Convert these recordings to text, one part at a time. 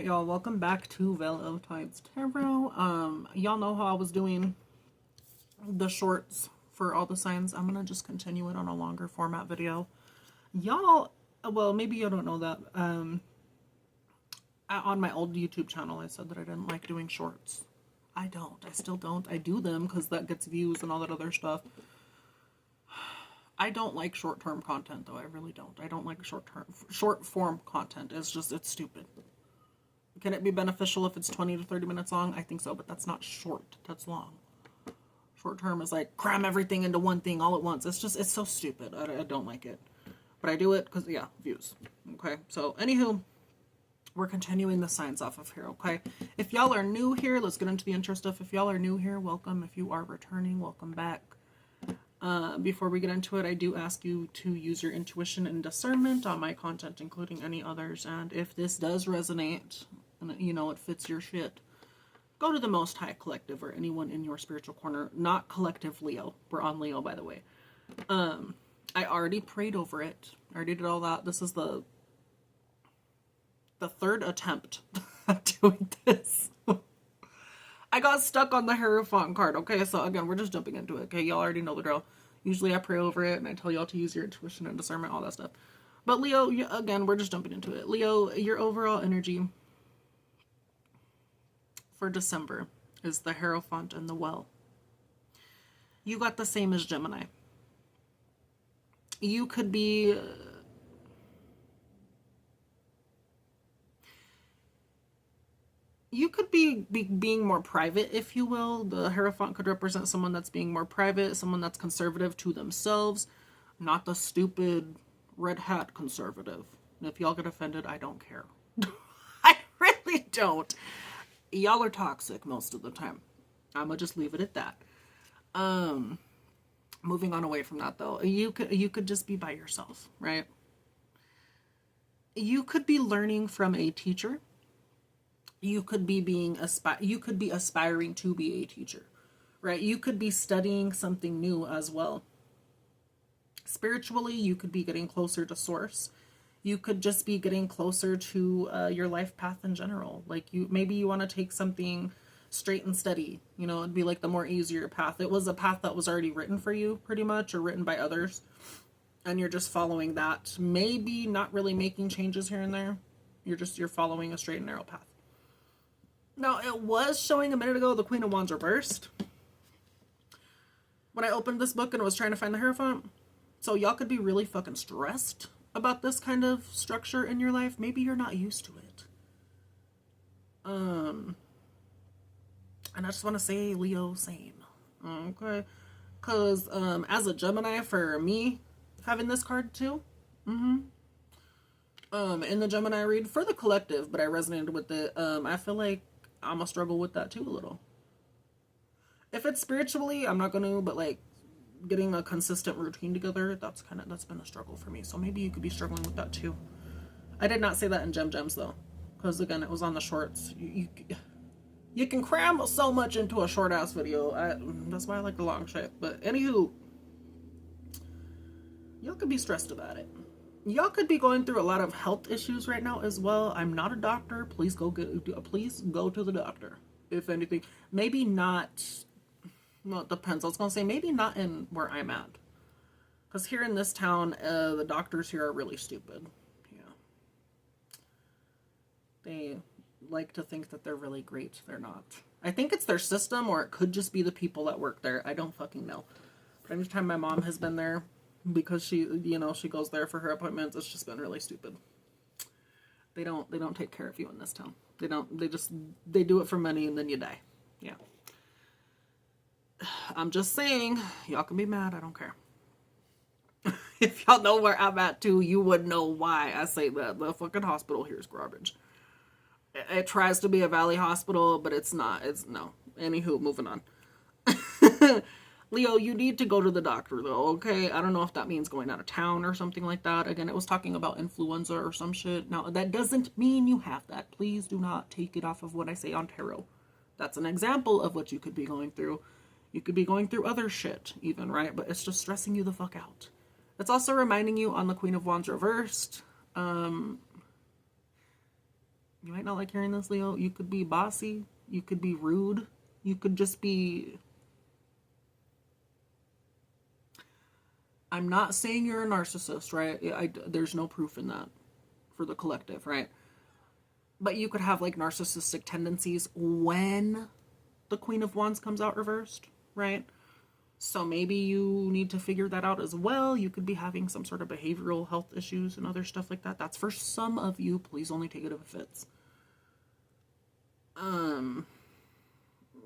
Alright, y'all, welcome back to Veil of Tides Tarot. Y'all know how I was doing the shorts for all the signs. I'm gonna just continue it on a longer format video. Y'all, well, maybe you don't know that. On my old YouTube channel, I said that I didn't like doing shorts. I don't. I still don't. I do them because that gets views and all that other stuff. I don't like short-term content, though. I really don't. I don't like short-form content. It's stupid. Can it be beneficial if it's 20 to 30 minutes long? I think so, but that's not short. That's long. Short term is like cram everything into one thing all at once. It's so stupid. I don't like it. But I do it because, yeah, views. Okay, so anywho, we're continuing the signs off of here, okay? If y'all are new here, let's get into the intro stuff. If y'all are new here, welcome. If you are returning, welcome back. Before we get into it, I do ask you to use your intuition and discernment on my content, including any others. And if this does resonate, and you know it fits your shit, go to the Most High Collective or anyone in your spiritual corner. Not Collective Leo. We're on Leo, by the way. I already prayed over it. I already did all that. This is the third attempt at doing this. I got stuck on the Hierophant card. Okay, so again, we're just jumping into it. Okay, y'all already know the drill. Usually I pray over it and I tell y'all to use your intuition and discernment, all that stuff. But Leo, again, we're just jumping into it. Leo, your overall energy for December is the Hierophant and the Well. You got the same as Gemini. You could be... You could be being more private, if you will. The Hierophant could represent someone that's being more private, someone that's conservative to themselves, not the stupid red hat conservative. And if y'all get offended, I don't care. I really don't. Y'all are toxic most of the time. I'm gonna just leave it at that. Moving on away from that, though, you could just be by yourself, right? You could be learning from a teacher. You could be aspiring to be a teacher, right? You could be studying something new as well. Spiritually, you could be getting closer to source. You could just be getting closer to your life path in general. Like maybe you want to take something straight and steady. You know, it'd be like the more easier path. It was a path that was already written for you, pretty much, or written by others, and you're just following that. Maybe not really making changes here and there. You're following a straight and narrow path. Now, it was showing a minute ago the Queen of Wands reversed when I opened this book and was trying to find the Hierophant. So y'all could be really fucking stressed about this kind of structure in your life. Maybe you're not used to it. And I just want to say, Leo, same. Okay? Because as a Gemini, for me, having this card too, in the Gemini read, for the collective, but I resonated with it, I feel like I'm gonna struggle with that too a little. If it's spiritually, I'm not gonna, but like getting a consistent routine together, that's been a struggle for me. So maybe you could be struggling with that too. I did not say that in Gems though, because again, it was on the shorts. You can cram so much into a short ass video. That's why I like the long shit. But anywho, y'all could be stressed about it. Y'all could be going through a lot of health issues right now as well. I'm not a doctor. Please go to the doctor. If anything, maybe not. Well, it depends. I was gonna say maybe not in where I'm at, because here in this town, the doctors here are really stupid. Yeah, they like to think that they're really great. They're not. I think it's their system, or it could just be the people that work there. I don't fucking know. But anytime my mom has been there, because she goes there for her appointments, it's just been really stupid. They don't take care of you in this town. They do it for money and then you die. Yeah. I'm just saying, y'all can be mad, I don't care. If y'all know where I'm at too, you would know why I say that. The fucking hospital here is garbage. It tries to be a valley hospital, but it's not. No. Anywho, moving on. Leo, you need to go to the doctor, though, okay? I don't know if that means going out of town or something like that. Again, it was talking about influenza or some shit. Now, that doesn't mean you have that. Please do not take it off of what I say on tarot. That's an example of what you could be going through. You could be going through other shit, even, right? But it's just stressing you the fuck out. It's also reminding you on the Queen of Wands reversed. You might not like hearing this, Leo. You could be bossy. You could be rude. You could just be... I'm not saying you're a narcissist, right? There's no proof in that for the collective, right? But you could have like narcissistic tendencies when the Queen of Wands comes out reversed, right? So maybe you need to figure that out as well. You could be having some sort of behavioral health issues and other stuff like that. That's for some of you. Please only take it if it fits.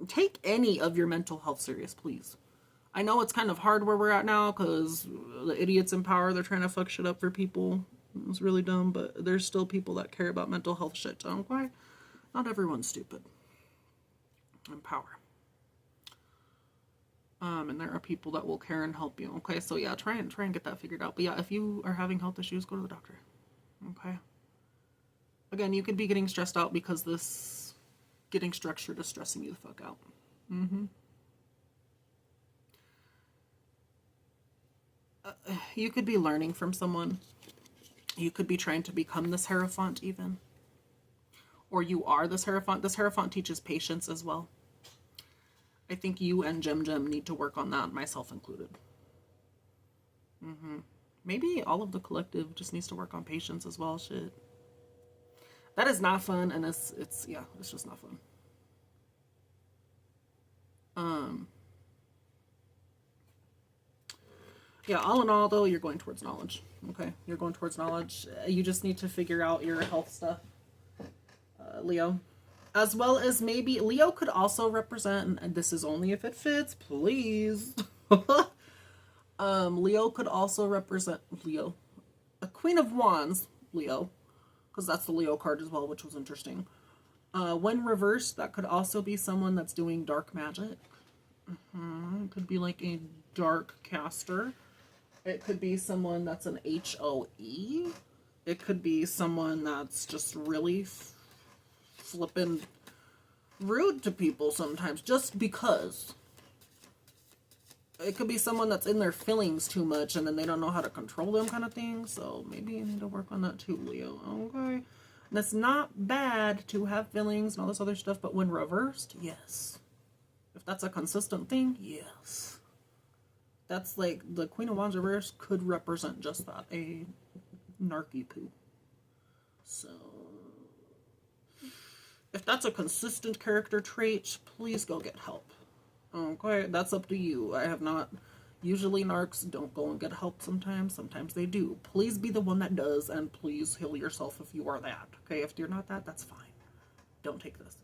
Take any of your mental health serious, please. I know it's kind of hard where we're at now because the idiots in power, they're trying to fuck shit up for people. It's really dumb, but there's still people that care about mental health shit. Okay? Not everyone's stupid. In power. And there are people that will care and help you. Okay, so yeah, try and get that figured out. But yeah, if you are having health issues, go to the doctor. Okay. Again, you could be getting stressed out because this getting structured is stressing you the fuck out. You could be learning from someone. You could be trying to become this Hierophant even. Or you are this Hierophant. This Hierophant teaches patience as well. I think you and Jem need to work on that, myself included. Maybe all of the collective just needs to work on patience as well. Shit. That is not fun, and it's just not fun. Yeah, all in all, though, you're going towards knowledge. Okay? You're going towards knowledge. You just need to figure out your health stuff, Leo. As well as maybe Leo could also represent, and this is only if it fits, please. Leo could also represent a Queen of Wands, Leo, because that's the Leo card as well, which was interesting. When reversed, that could also be someone that's doing dark magic. It could be like a dark caster. It could be someone that's an HOE. It could be someone that's just really flippin' rude to people sometimes just because. It could be someone that's in their feelings too much and then they don't know how to control them kind of thing. So maybe you need to work on that too, Leo. Okay. And it's not bad to have feelings and all this other stuff, but when reversed, yes. If that's a consistent thing, yes. That's like the Queen of Wands reverse could represent just that, a narky poo. So if that's a consistent character trait, please go get help. Okay, that's up to you. I have not... Usually narcs don't go and get help sometimes. Sometimes they do. Please be the one that does, and please heal yourself if you are that. Okay, if you're not that, that's fine. Don't take this.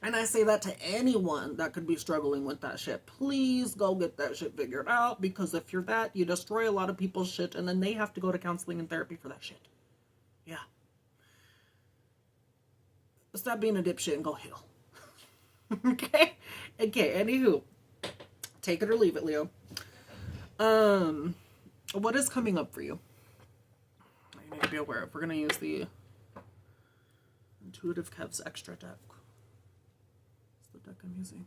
And I say that to anyone that could be struggling with that shit. Please go get that shit figured out, because if you're that, you destroy a lot of people's shit, and then they have to go to counseling and therapy for that shit. Yeah. Stop being a dipshit and go heal. Okay, anywho, take it or leave it, Leo. What is coming up for you? I need to be aware of. We're gonna use the Intuitive Kev's extra deck. It's the deck I'm using.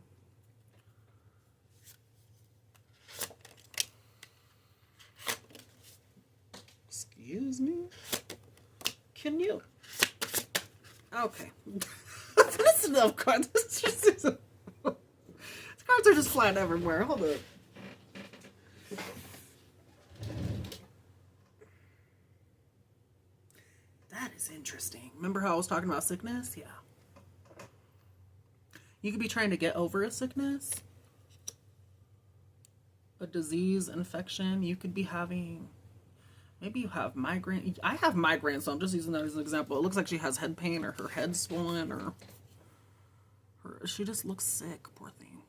Excuse me? Can you? Okay. That's enough cards. These cards are just flying everywhere. Hold up. That is interesting. Remember how I was talking about sickness? Yeah. You could be trying to get over a sickness, a disease, infection. You could be having... Maybe you have migraine. I have migraine, so I'm just using that as an example. It looks like she has head pain, or her head's swollen, or she just looks sick, poor thing.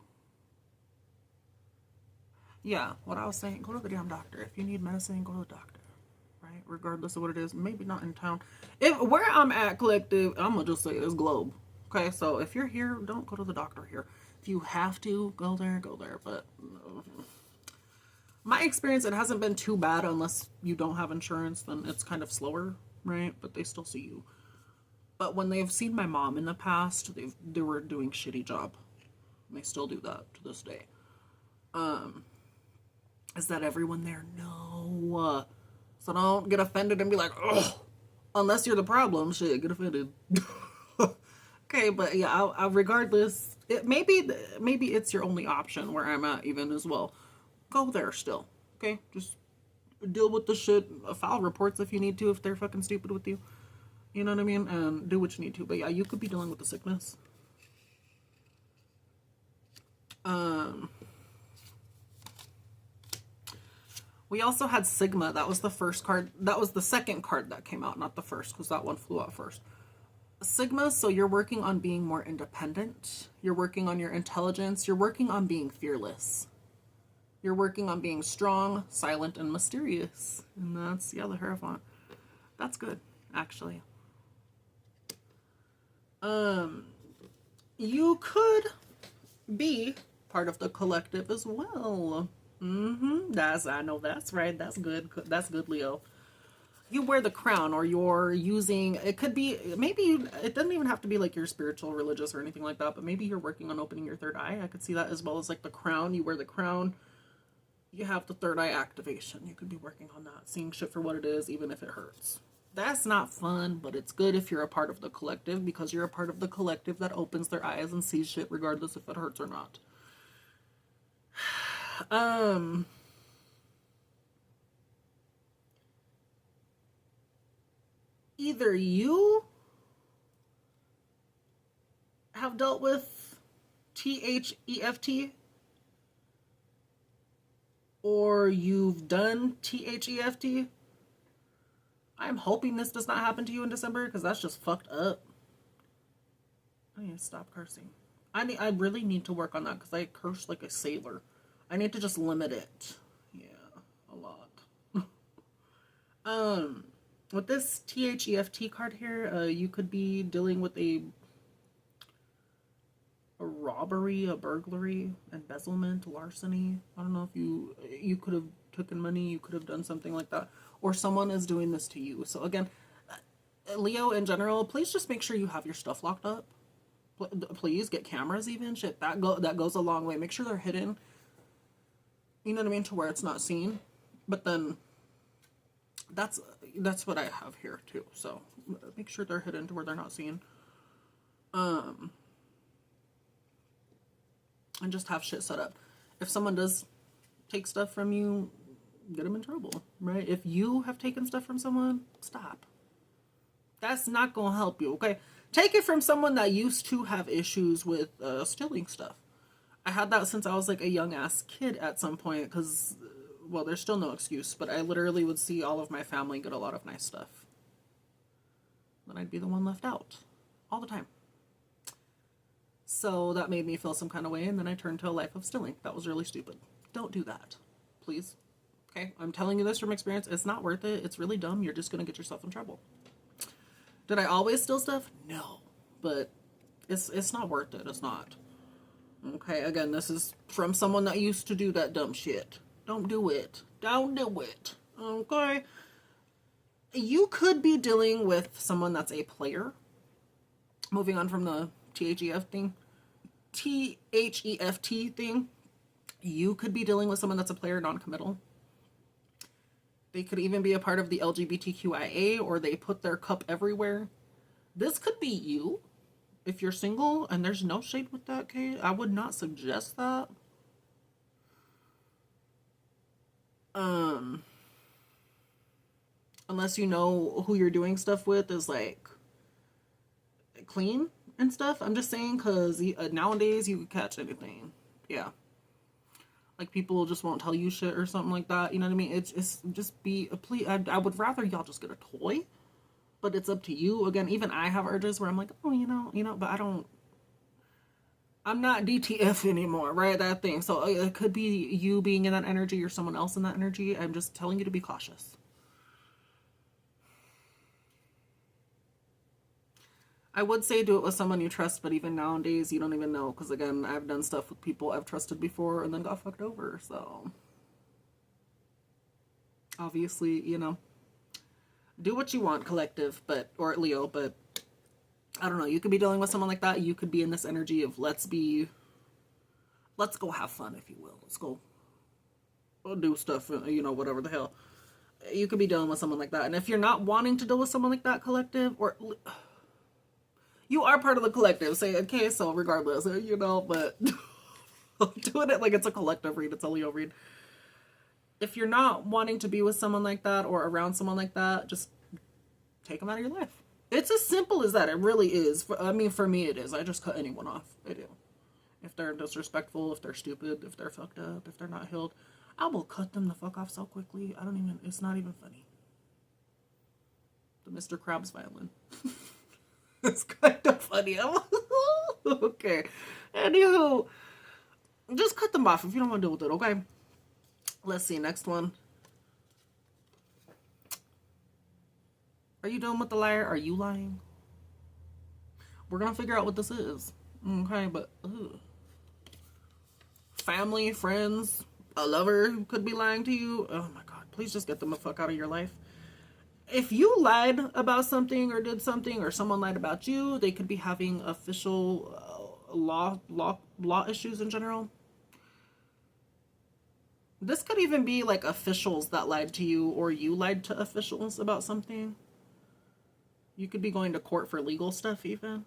Yeah, what I was saying, go to the damn doctor. If you need medicine, go to the doctor, right? Regardless of what it is. Maybe not in town. Where I'm at, collective, I'm going to just say this globe. Okay, so if you're here, don't go to the doctor here. If you have to, go there, but... My experience, it hasn't been too bad unless you don't have insurance, then it's kind of slower, right? But they still see you. But when they've seen my mom in the past, they were doing a shitty job. And they still do that to this day. Is that everyone there? No. So don't get offended and be like, oh, Unless you're the problem, shit, get offended. Okay, but yeah, regardless, maybe it's your only option where I'm at even as well. Go there still. Okay, just deal with the shit. File reports if you need to if they're fucking stupid with you. You know what I mean? And do what you need to. But yeah, you could be dealing with the sickness. We also had Sigma. That was the first card. That was the second card that came out, not the first, because that one flew out first. Sigma, so you're working on being more independent. You're working on your intelligence. You're working on being fearless. You're working on being strong, silent, and mysterious. And that's, yeah, the Hierophant. That's good, actually. You could be part of the collective as well. I know that's right. That's good. That's good, Leo. You wear the crown, or you're using, it could be, maybe, it doesn't even have to be like you're spiritual, religious, or anything like that, but maybe you're working on opening your third eye. I could see that, as well as like the crown. You wear the crown, you have the third eye activation. You could be working on that, seeing shit for what it is, even if it hurts. That's not fun, but it's good if you're a part of the collective, because you're a part of the collective that opens their eyes and sees shit regardless if it hurts or not. Either you have dealt with THEFT, or you've done THEFT. I'm hoping this does not happen to you in December, because that's just fucked up. I need to stop cursing. I really need to work on that, because I curse like a sailor. I need to just limit it. Yeah, a lot. With this THEFT card here, you could be dealing with a robbery, a burglary, embezzlement, larceny. I don't know if you could have taken money, you could have done something like that, or someone is doing this to you. So again, Leo in general, please just make sure you have your stuff locked up. Please get cameras, even shit that goes a long way. Make sure they're hidden. You know what I mean, to where it's not seen. But then that's what I have here too. So make sure they're hidden to where they're not seen. And just have shit set up. If someone does take stuff from you, get them in trouble, right? If you have taken stuff from someone, stop. That's not gonna help you, okay? Take it from someone that used to have issues with stealing stuff. I had that since I was like a young ass kid at some point, because, well, there's still no excuse, but I literally would see all of my family get a lot of nice stuff. Then I'd be the one left out all the time. So that made me feel some kind of way, and then I turned to a life of stealing. That was really stupid. Don't do that, please. Okay, I'm telling you this from experience. It's not worth it. It's really dumb. You're just going to get yourself in trouble. Did I always steal stuff? No, but it's not worth it. It's not. Okay, again, this is from someone that used to do that dumb shit. Don't do it. Don't do it. Okay? You could be dealing with someone that's a player. Moving on from the THEFT thing. You could be dealing with someone that's a player, non-committal. They could even be a part of the LGBTQIA, or they put their cup everywhere. This could be you. If you're single, and there's no shade with that, Kate, I would not suggest that. Unless you know who you're doing stuff with is like clean and stuff. I'm just saying, because nowadays you can catch anything. Yeah. Like, people just won't tell you shit or something like that. You know what I mean? It's just be a plea. I would rather y'all just get a toy, but it's up to you. Again, even I have urges where I'm like, oh, you know, but I'm not DTF anymore, right? That thing. So it could be you being in that energy or someone else in that energy. I'm just telling you to be cautious. I would say do it with someone you trust, but even nowadays, you don't even know. Because again, I've done stuff with people I've trusted before and then got fucked over. So obviously, you know, do what you want, collective, or Leo, but I don't know. You could be dealing with someone like that. You could be in this energy of let's go have fun, if you will. Let's go do stuff, you know, whatever the hell. you could be dealing with someone like that. And if you're not wanting to deal with someone like that, collective, or you are part of the collective, say, okay, so regardless, you know, but doing it like it's a collective read, it's a Leo read. If you're not wanting to be with someone like that or around someone like that, just take them out of your life. It's as simple as that. It really is. I mean, for me, it is. I just cut anyone off. I do. If they're disrespectful, if they're stupid, if they're fucked up, if they're not healed, I will cut them the fuck off so quickly. It's not even funny. The Mr. Krabs violin. It's kind of funny. Okay. Anywho, just cut them off if you don't want to deal with it, okay? Let's see, next one. Are you dealing with the liar? Are you lying? We're gonna figure out what this is. Okay, but family, friends, a lover who could be lying to you. Oh my god, please just get them the fuck out of your life. If you lied about something or did something, or someone lied about you, they could be having official law issues in general. This could even be like officials that lied to you, or you lied to officials about something. You could be going to court for legal stuff even.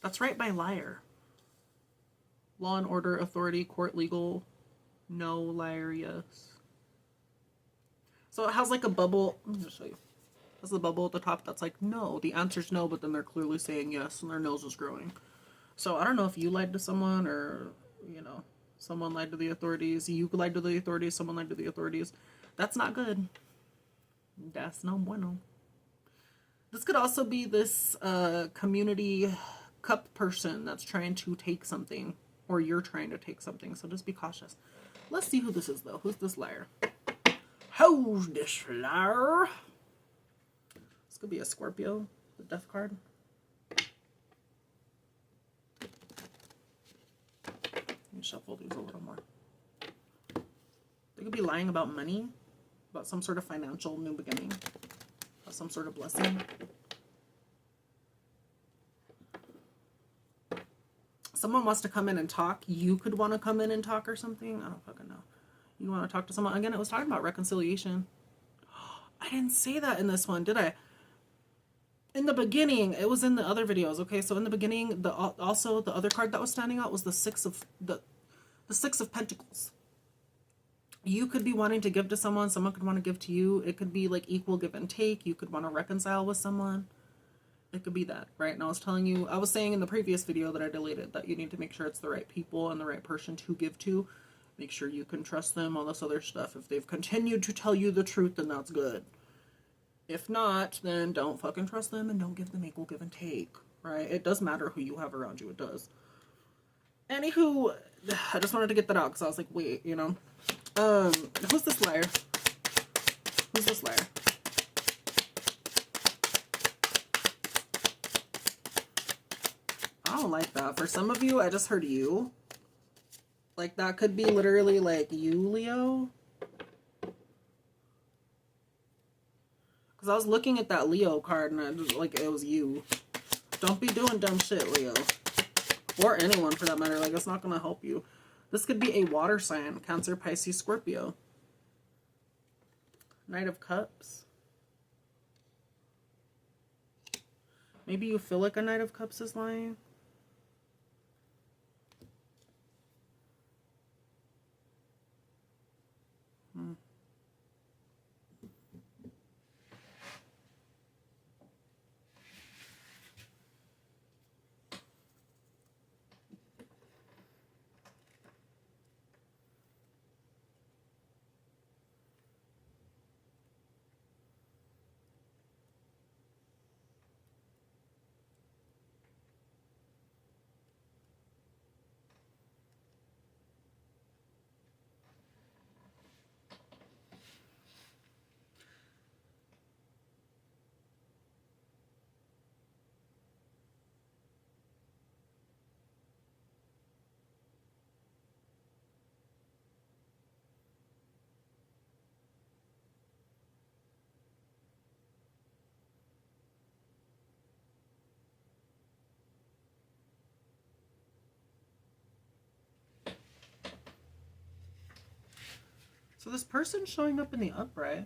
That's right by liar. Law and order, authority, court, legal. No, liar, yes. So it has like a bubble. Let me just show you. It has a bubble at the top that's like no. The answer's no, but then they're clearly saying yes and their nose is growing. So I don't know if you lied to someone, or, you know, someone lied to the authorities. You lied to the authorities. Someone lied to the authorities. That's not good. That's no bueno. This could also be this community cup person that's trying to take something, or you're trying to take something. So just be cautious. Let's see who this is, though. Who's this liar? Who's this liar? This could be a Scorpio, the death card. Let me shuffle these a little more. They could be lying about money, about some sort of financial new beginning, about some sort of blessing. Someone wants to come in and talk. You could want to come in and talk or something. I don't fucking know. You want to talk to someone. Again, it was talking about reconciliation. I didn't say that in this one, did I? In the beginning, it was in the other videos. Okay, so in the beginning, also the other card that was standing out was the Six of Pentacles. You could be wanting to give to someone. Someone could want to give to you. It could be like equal give and take. You could want to reconcile with someone. It could be that, right? And I was saying in the previous video that I deleted that you need to make sure it's the right people and the right person to give to. Make sure you can trust them, all this other stuff. If they've continued to tell you the truth, then that's good. If not, then don't fucking trust them and don't give them equal give and take, right? It does matter who you have around you. It does. Anywho, I just wanted to get that out because I was like, wait, you know. Who's this liar? Who's this liar? I don't like that. For some of you, I just heard you. Like, that could be literally, like, you, Leo. Because I was looking at that Leo card, and I just, like, it was you. Don't be doing dumb shit, Leo. Or anyone, for that matter. Like, it's not going to help you. This could be a water sign. Cancer, Pisces, Scorpio. Knight of Cups. Maybe you feel like a Knight of Cups is lying. So this person's showing up in the upright.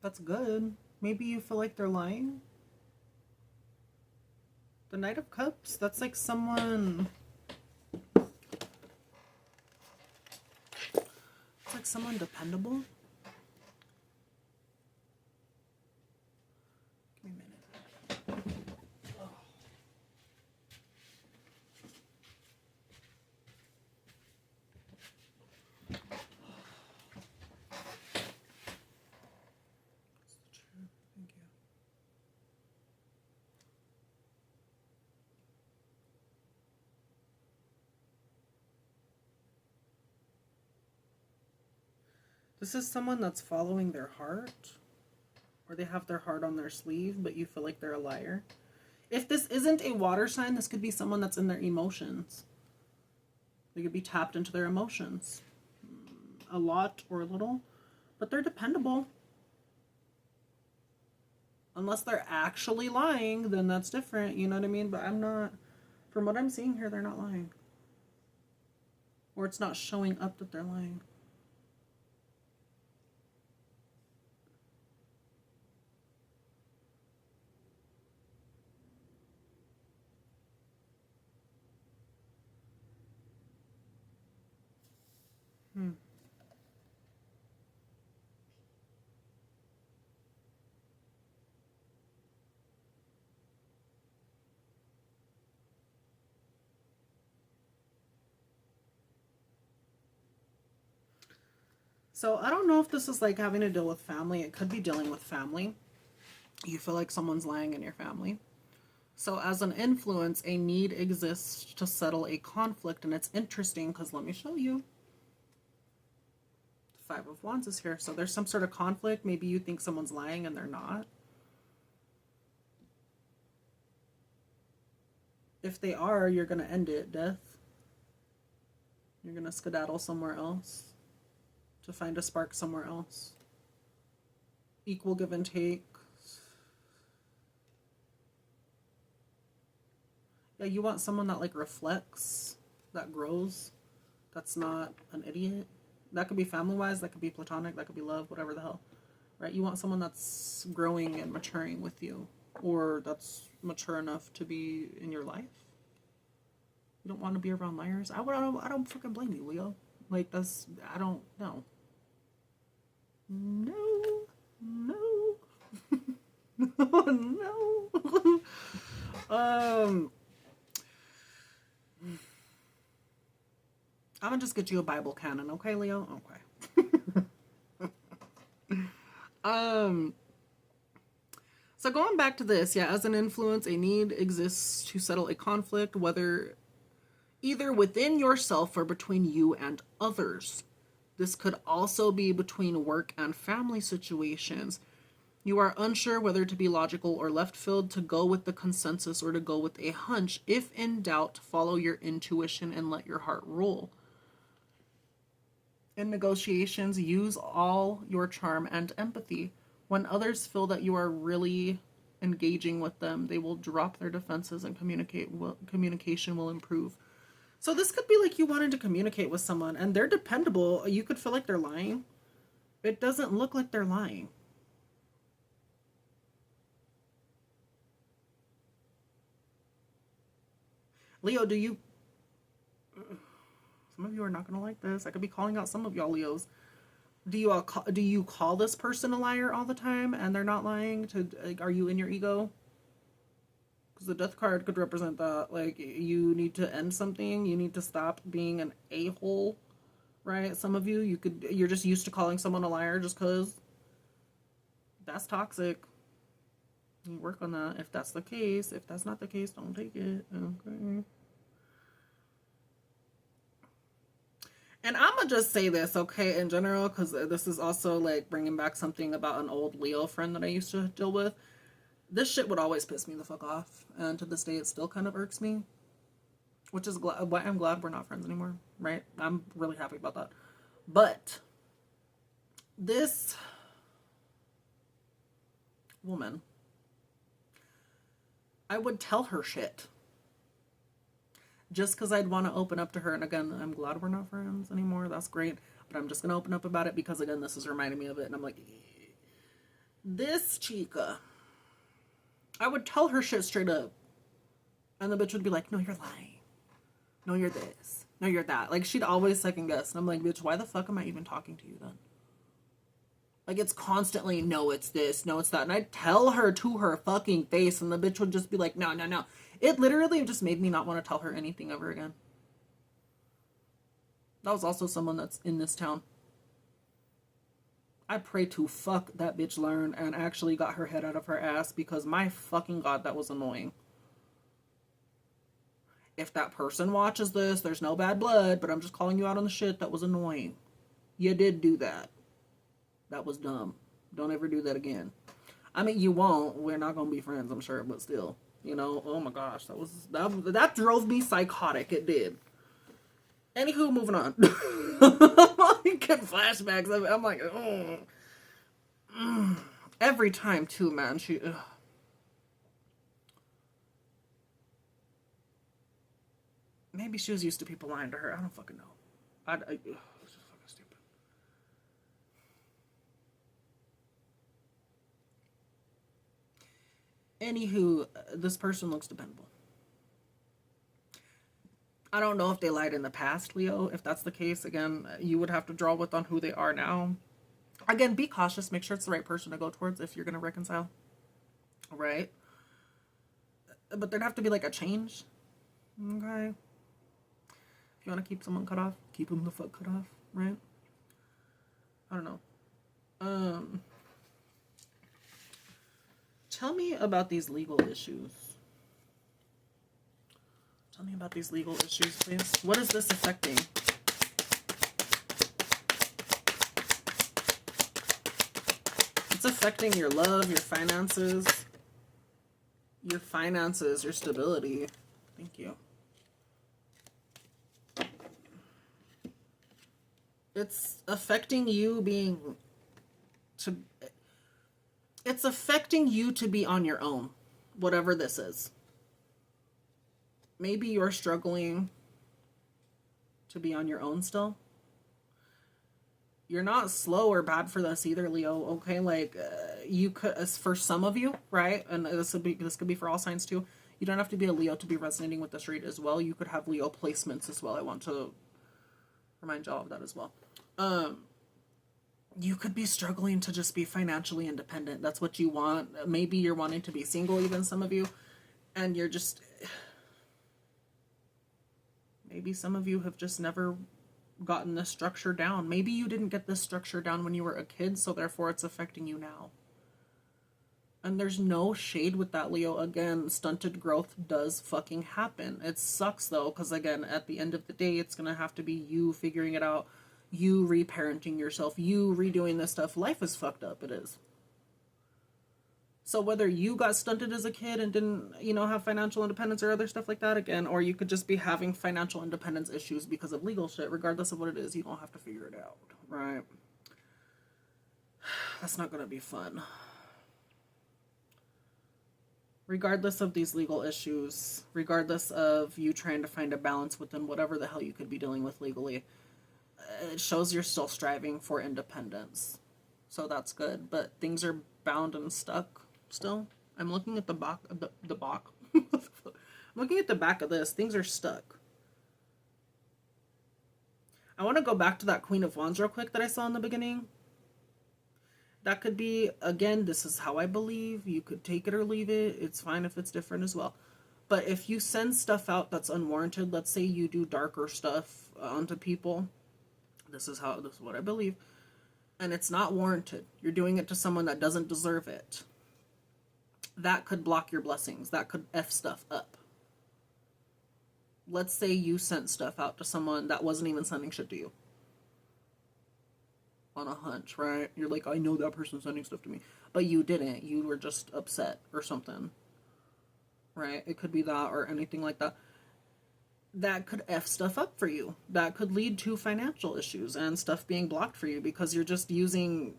That's good. Maybe you feel like they're lying. The Knight of Cups, that's like someone... It's like someone dependable. Give me a minute. Oh. Thank you. This is someone that's following their heart, or they have their heart on their sleeve, but you feel like they're a liar. If this isn't a water sign, this could be someone that's in their emotions. They could be tapped into their emotions. A lot or a little, but they're dependable. Unless they're actually lying, then that's different, you know what I mean? But I'm not, from what I'm seeing here, they're not lying. Or it's not showing up that they're lying. So I don't know if this is like having to deal with family. It could be dealing with family. You feel like someone's lying in your family. So as an influence, a need exists to settle a conflict. And it's interesting because let me show you. The Five of Wands is here. So there's some sort of conflict. Maybe you think someone's lying and they're not. If they are, you're going to end it. Death. You're going to skedaddle somewhere else to find a spark somewhere else. Equal give and take. Yeah, you want someone that like reflects, that grows, that's not an idiot. That could be family-wise, that could be platonic, that could be love, whatever the hell. Right? You want someone that's growing and maturing with you, or that's mature enough to be in your life. You don't want to be around liars. I don't fucking blame you, Leo. Like, that's, I don't know. No. No. I'm gonna just get you a Bible canon, okay, Leo? Okay. So going back to this, yeah, as an influence, a need exists to settle a conflict, whether either within yourself or between you and others. This could also be between work and family situations. You are unsure whether to be logical or left field, to go with the consensus or to go with a hunch. If in doubt, follow your intuition and let your heart rule. In negotiations, use all your charm and empathy. When others feel that you are really engaging with them, they will drop their defenses and communication will improve. So this could be like you wanted to communicate with someone and they're dependable. You could feel like they're lying. It doesn't look like they're lying. Leo, do you... Some of you are not going to like this. I could be calling out some of y'all Leos. Do you call this person a liar all the time and they're not lying? Like, are you in your ego? Because the death card could represent that. Like, you need to end something. You need to stop being an a-hole, right? Some of you, you're just used to calling someone a liar just because. That's toxic. You work on that. If that's the case, if that's not the case, don't take it. Okay. And I'm going to just say this, okay, in general, because this is also, like, bringing back something about an old Leo friend that I used to deal with. This shit would always piss me the fuck off. And to this day, it still kind of irks me. Which is why I'm glad we're not friends anymore, right? I'm really happy about that. But this woman, I would tell her shit. just because I'd want to open up to her. And again, I'm glad we're not friends anymore. That's great. But I'm just going to open up about it because, again, this is reminding me of it. And I'm like, this chica, I would tell her shit straight up. And the bitch would be like, no, you're lying. No, you're this. No, you're that. Like, she'd always second guess. And I'm like, bitch, why the fuck am I even talking to you then? Like, it's constantly, no, it's this, no, it's that. And I'd tell her to her fucking face, and the bitch would just be like, no, no, no. It literally just made me not want to tell her anything ever again. That was also someone that's in this town. I pray to fuck that bitch learned and actually got her head out of her ass, because my fucking God, that was annoying. If that person watches this, there's no bad blood, but I'm just calling you out on the shit. That was annoying. You did do that. That was dumb. Don't ever do that again. I mean, you won't. We're not going to be friends, I'm sure, but still. You know, oh my gosh, that drove me psychotic. It did. Anywho, moving on. I get flashbacks. I'm like, oh. Every time, too, man. Maybe she was used to people lying to her. I don't fucking know. It's just fucking stupid. Anywho, this person looks dependable. I don't know if they lied in the past, Leo. If that's the case, again, you would have to draw with on who they are now. Again, be cautious. Make sure it's the right person to go towards if you're going to reconcile. Right? But there'd have to be like a change. Okay? If you want to keep someone cut off, keep them the fuck cut off. Right? I don't know. Tell me about these legal issues. Tell me about these legal issues, please. What is this affecting? It's affecting your love, your finances, your stability. Thank you. It's affecting you it's affecting you to be on your own, whatever this is. Maybe you're struggling to be on your own still. You're not slow or bad for this either, Leo. Okay, like you could, as for some of you, right? And this could be for all signs too. You don't have to be a Leo to be resonating with this read as well. You could have Leo placements as well. I want to remind y'all of that as well. You could be struggling to just be financially independent. That's what you want. Maybe you're wanting to be single, even some of you, and you're just. Maybe some of you have just never gotten this structure down. Maybe you didn't get this structure down when you were a kid, so therefore it's affecting you now. And there's no shade with that, Leo. Again, stunted growth does fucking happen. It sucks, though, because, again, at the end of the day, it's going to have to be you figuring it out, you reparenting yourself, you redoing this stuff. Life is fucked up. It is. So whether you got stunted as a kid and didn't, have financial independence or other stuff like that, again, or you could just be having financial independence issues because of legal shit, regardless of what it is, you don't have to figure it out, right? That's not going to be fun. Regardless of these legal issues, regardless of you trying to find a balance within whatever the hell you could be dealing with legally, it shows you're still striving for independence. So that's good, but things are bound and stuck. Still, I'm looking at the back of the back. I'm looking at the back of this. Things are stuck. I want to go back to that Queen of Wands real quick that I saw in the beginning. That could be, again, this is how I believe. You could take it or leave it. It's fine if it's different as well. But if you send stuff out that's unwarranted, let's say you do darker stuff onto people. This is what I believe. And it's not warranted. You're doing it to someone that doesn't deserve it. That could block your blessings. That could F stuff up. Let's say you sent stuff out to someone that wasn't even sending shit to you. On a hunch, right? You're like, I know that person's sending stuff to me. But you didn't. You were just upset or something. Right? It could be that or anything like that. That could F stuff up for you. That could lead to financial issues and stuff being blocked for you because you're just using...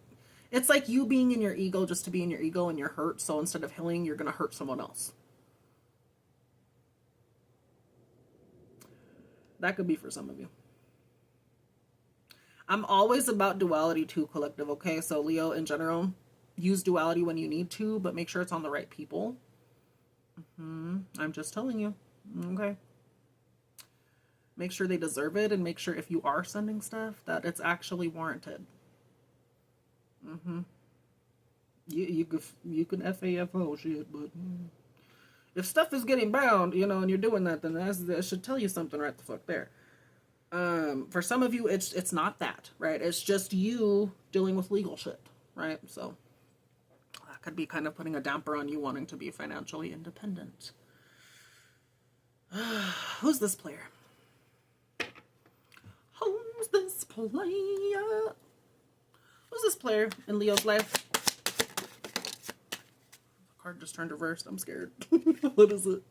It's like you being in your ego just to be in your ego and you're hurt. So instead of healing, you're going to hurt someone else. That could be for some of you. I'm always about duality too, collective, okay? So Leo, in general, use duality when you need to, but make sure it's on the right people. I'm just telling you, okay? Make sure they deserve it, and make sure if you are sending stuff that it's actually warranted. You can FAFO shit, but if stuff is getting bound, and you're doing that, then that should tell you something right the fuck there. For some of you, it's not that, right? It's just you dealing with legal shit, right? So that could be kind of putting a damper on you wanting to be financially independent. Who's this player? Who's this player? Who's this player in Leo's life? The card just turned reversed. I'm scared. What is it?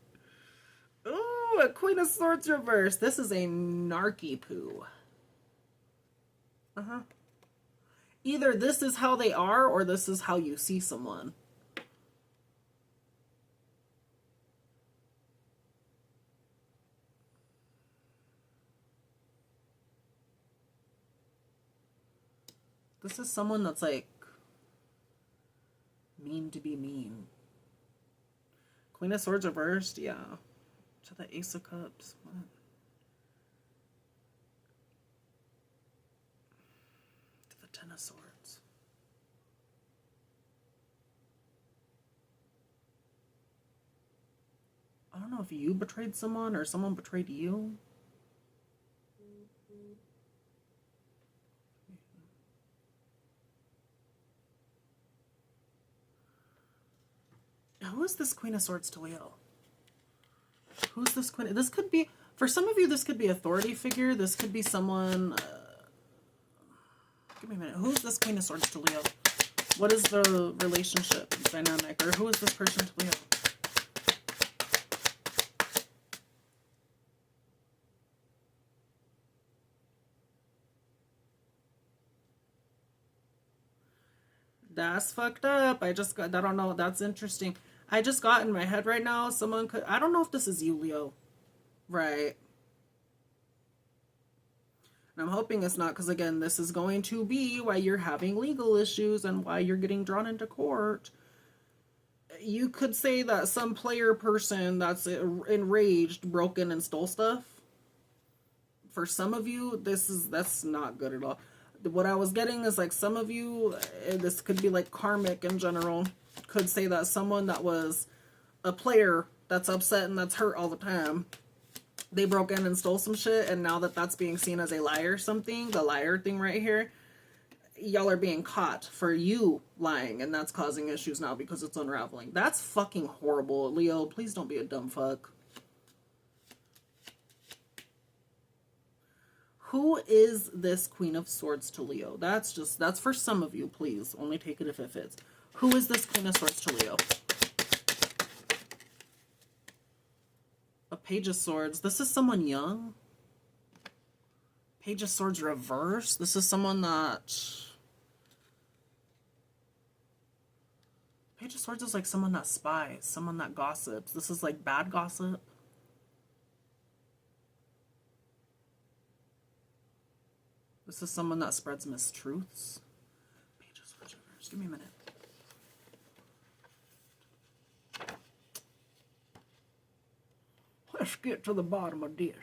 Oh, a Queen of Swords reversed. This is a narky poo. Either this is how they are, or this is how you see someone. This is someone that's like mean to be mean. Queen of Swords reversed, yeah. To the Ace of Cups. What? To the Ten of Swords. I don't know if you betrayed someone or someone betrayed you. Who is this Queen of Swords to Leo? Who's this Queen? This could be, for some of you, this could be authority figure. This could be someone. Give me a minute. Who's this Queen of Swords to Leo? What is the relationship dynamic? Or who is this person to Leo? That's fucked up. I don't know. That's interesting. I just got in my head right now. Someone could, I don't know if this is you, Leo. Right. And I'm hoping it's not, because again, this is going to be why you're having legal issues and why you're getting drawn into court. You could say that some player person that's enraged broke in and stole stuff. For some of you, that's not good at all. What I was getting is like some of you, this could be like karmic in general, could say that someone that was a player that's upset and that's hurt all the time, they broke in and stole some shit, and now that that's being seen as a lie or something, the liar thing right here, y'all are being caught for you lying, and that's causing issues now because it's unraveling. That's fucking horrible. Leo, please don't be a dumb fuck. Who is this Queen of Swords to Leo? That's for some of you, please. Only take it if it fits. Who is this Queen of Swords to Leo? A Page of Swords. This is someone young. Page of Swords reverse. This is someone that... Page of Swords is like someone that spies, someone that gossips. This is like bad gossip. This is someone that spreads mistruths. Page of Swords reverse. Give me a minute. Let's get to the bottom of this.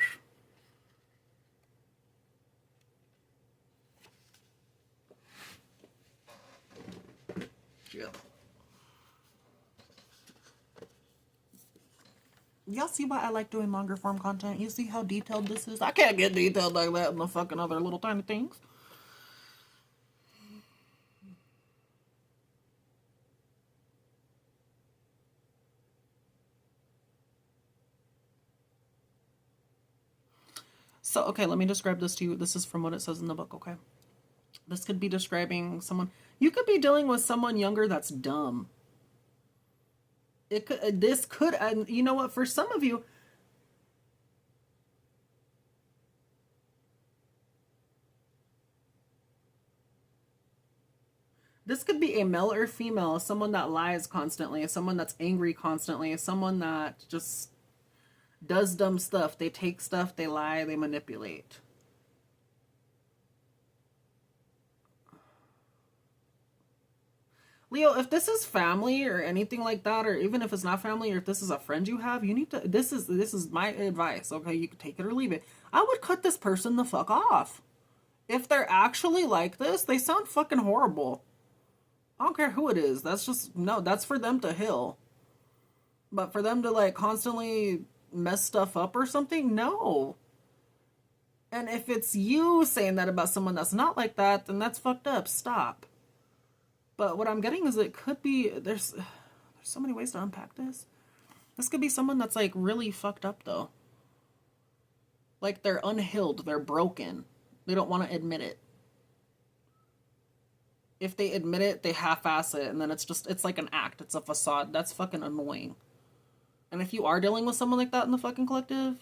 Yeah. Y'all see why I like doing longer form content? You see how detailed this is? I can't get detailed like that in the fucking other little tiny things. So, okay, let me describe this to you. This is from what it says in the book, okay? This could be describing someone... You could be dealing with someone younger that's dumb. It could... This could... And you know what? For some of you... This could be a male or female, someone that lies constantly, someone that's angry constantly, someone that just does dumb stuff. They take stuff, they lie, they manipulate. Leo, if this is family or anything like that, or even if it's not family, or if this is a friend you have, you need to. This is my advice. Okay, you can take it or leave it. I would cut this person the fuck off. If they're actually like this, they sound fucking horrible. I don't care who it is. That's just no. That's for them to heal. But for them to like constantly mess stuff up or something, no. And if it's you saying that about someone that's not like that, then that's fucked up. Stop. But what I'm getting is it could be there's so many ways to unpack this. This could be someone that's like really fucked up though. Like they're unhealed, they're broken. They don't want to admit it. If they admit it, they half-ass it, and then it's like an act. It's a facade. That's fucking annoying. And if you are dealing with someone like that in the fucking collective,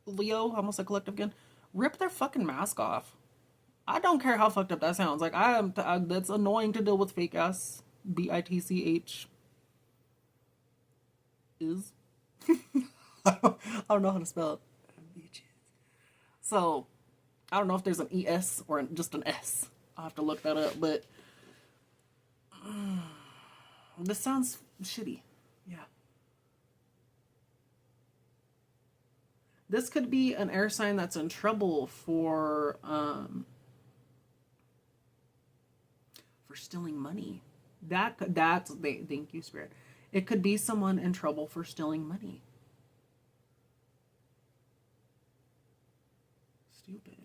Leo, almost like collective again, rip their fucking mask off. I don't care how fucked up that sounds. Like that's annoying to deal with fake ass bitch is. I don't know how to spell it. So I don't know if there's an es or just an s. I'll have to look that up. But this sounds shitty. Yeah. This could be an air sign that's in trouble for stealing money. Thank you, Spirit. It could be someone in trouble for stealing money. Stupid.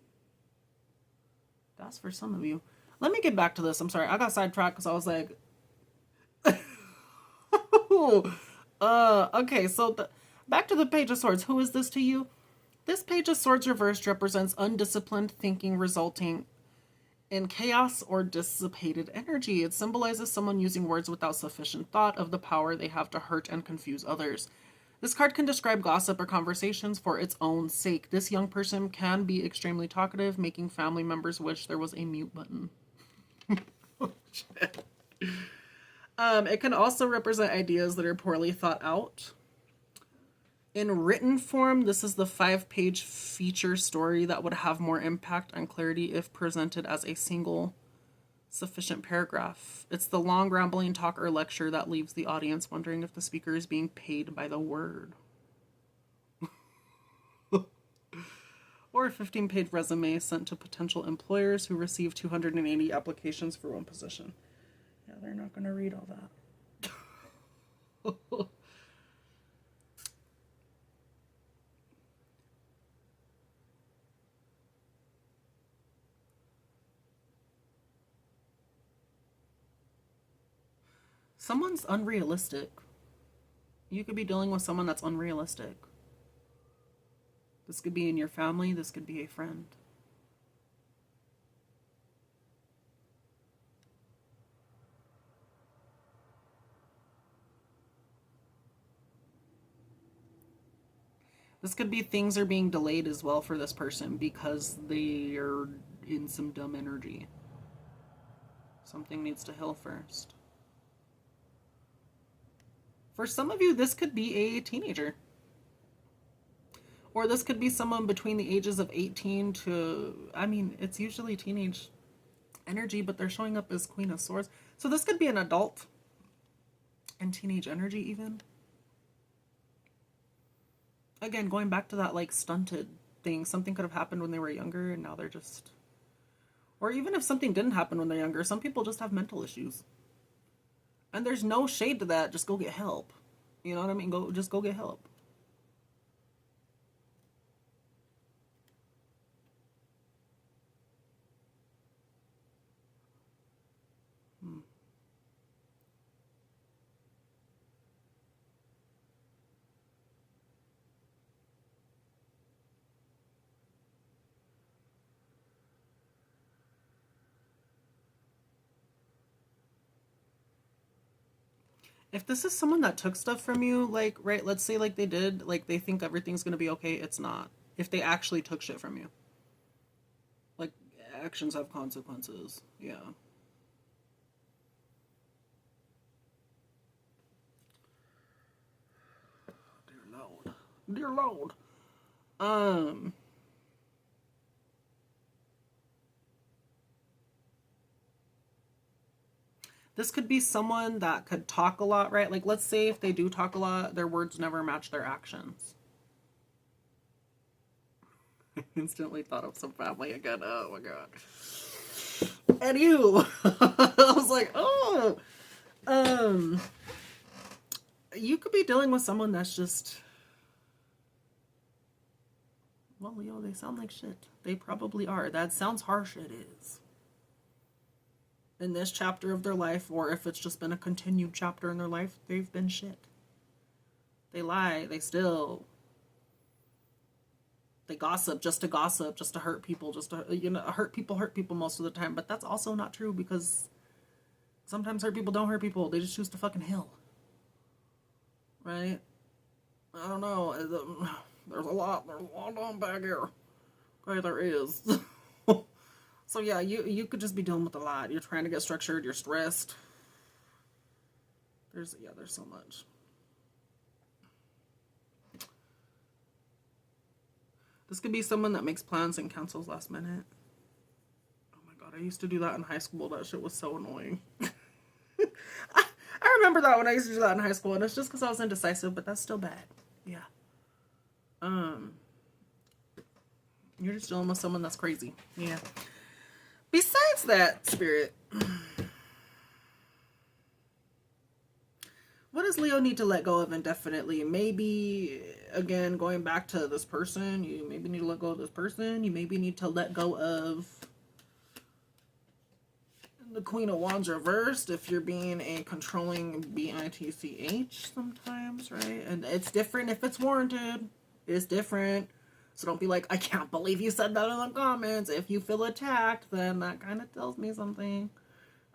That's for some of you. Let me get back to this. I'm sorry. I got sidetracked because I was like, okay, so back to the Page of Swords. Who is this to you? This Page of Swords reversed represents undisciplined thinking resulting in chaos or dissipated energy. It symbolizes someone using words without sufficient thought of the power they have to hurt and confuse others. This card can describe gossip or conversations for its own sake. This young person can be extremely talkative, making family members wish there was a mute button. Oh, shit. It can also represent ideas that are poorly thought out. In written form, this is the 5-page feature story that would have more impact and clarity if presented as a single sufficient paragraph. It's the long rambling talk or lecture that leaves the audience wondering if the speaker is being paid by the word. Or a 15-page resume sent to potential employers who receive 280 applications for one position. Yeah, they're not going to read all that. Someone's unrealistic. You could be dealing with someone that's unrealistic. This could be in your family. This could be a friend. This could be things are being delayed as well for this person because they are in some dumb energy. Something needs to heal first. For some of you, this could be a teenager. Or this could be someone between the ages of 18 to, I mean, it's usually teenage energy, but they're showing up as Queen of Swords. So this could be an adult and teenage energy even. Again, going back to that like stunted thing, something could have happened when they were younger and now they're just, or even if something didn't happen when they're younger, some people just have mental issues. And there's no shade to that. Just go get help. You know what I mean? Just go get help. If this is someone that took stuff from you, like, right, let's say like they did, like they think everything's going to be okay, it's not. If they actually took shit from you. Like, actions have consequences. Yeah. Dear Lord. Dear Lord. This could be someone that could talk a lot, right? Like, let's say if they do talk a lot, their words never match their actions. I instantly thought of some family again. Oh my god. And you. I was like, oh. You could be dealing with someone that's just... Well, Leo, they sound like shit. They probably are. That sounds harsh, it is. In this chapter of their life, or if it's just been a continued chapter in their life, they've been shit. They lie, they steal. They gossip, just to hurt people, hurt people most of the time, but that's also not true because sometimes hurt people don't hurt people. They just choose to fucking heal. Right? I don't know. There's a lot on back here. Okay, there is. So yeah, you could just be dealing with a lot. You're trying to get structured. You're stressed. There's so much. This could be someone that makes plans and cancels last minute. Oh my god, I used to do that in high school. That shit was so annoying. I remember that when I used to do that in high school, and it's just because I was indecisive, but that's still bad. Yeah. You're just dealing with someone that's crazy. Yeah. Besides that, Spirit, what does Leo need to let go of indefinitely? Maybe, again, going back to this person, you maybe need to let go of this person. You maybe need to let go of the Queen of Wands reversed if you're being a controlling bitch sometimes, right? And it's different if it's warranted. It's different. So don't be like, I can't believe you said that in the comments. If you feel attacked, then that kind of tells me something.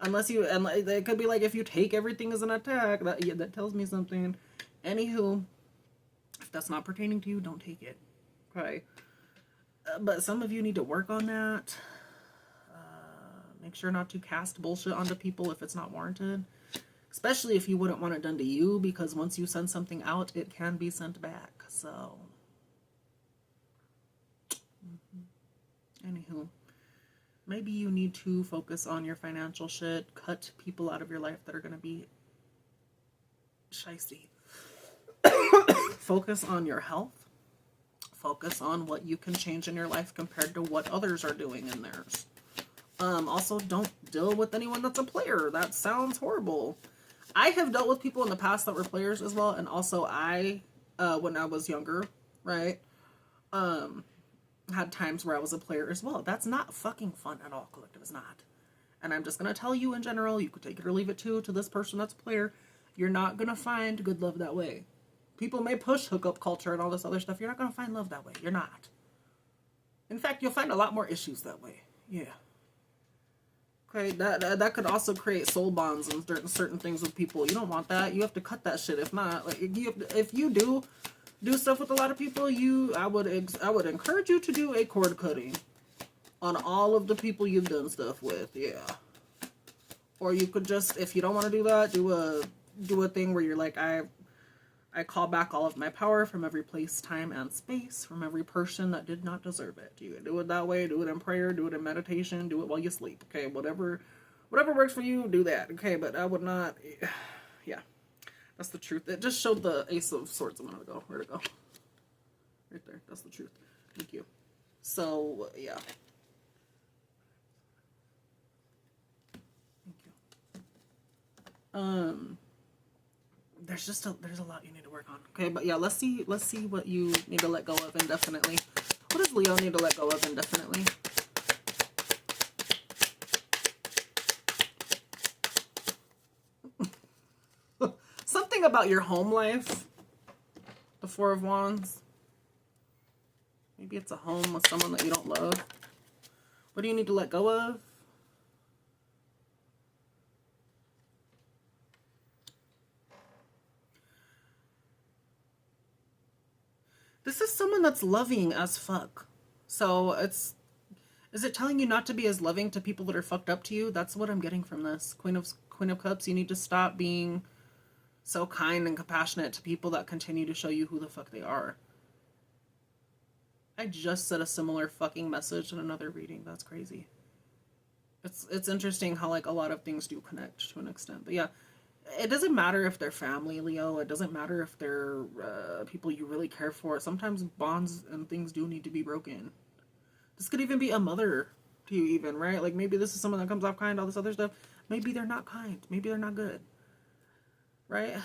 Unless you, and it could be like if you take everything as an attack, that tells me something. Anywho, if that's not pertaining to you, don't take it. Okay. But some of you need to work on that. Make sure not to cast bullshit onto people if it's not warranted. Especially if you wouldn't want it done to you, because once you send something out, it can be sent back. So, anywho, maybe you need to focus on your financial shit. Cut people out of your life that are going to be shicey. Focus on your health. Focus on what you can change in your life compared to what others are doing in theirs. Also, don't deal with anyone that's a player. That sounds horrible. I have dealt with people in the past that were players as well, and also when I was younger, right, had times where I was a player as well. That's not fucking fun at all, Collective. It's not. And I'm just going to tell you in general, you could take it or leave it to this person that's a player, you're not going to find good love that way. People may push hookup culture and all this other stuff. You're not going to find love that way. You're not. In fact, you'll find a lot more issues that way. Yeah. Okay, that could also create soul bonds and certain things with people. You don't want that. You have to cut that shit. If not, like if you do stuff with a lot of people, I would encourage you to do a cord cutting on all of the people you've done stuff with. Yeah. Or you could just, if you don't want to do that, do a thing where you're like, I call back all of my power from every place, time, and space, from every person that did not deserve it. You can do it that way, do it in prayer, do it in meditation, do it while you sleep, okay? Whatever works for you, do that, okay? But I would not, yeah. That's the truth. It just showed the Ace of Swords a minute ago. Where'd it go? Right there. That's the truth. Thank you. So, yeah. Thank you. There's a lot you need to work on. Okay, but yeah, let's see what you need to let go of indefinitely. What does Leo need to let go of indefinitely? Something about your home life. The Four of Wands. Maybe it's a home with someone that you don't love. What do you need to let go of? This is someone that's loving as fuck. So is it telling you not to be as loving to people that are fucked up to you? That's what I'm getting from this. Queen of Cups, you need to stop being so kind and compassionate to people that continue to show you who the fuck they are. I just said a similar fucking message in another reading. That's crazy. It's interesting how like a lot of things do connect to an extent. But yeah, it doesn't matter if they're family, Leo. It doesn't matter if they're people you really care for. Sometimes bonds and things do need to be broken. This could even be a mother to you, even, right? Like maybe this is someone that comes off kind, all this other stuff. Maybe they're not kind. Maybe they're not good, right?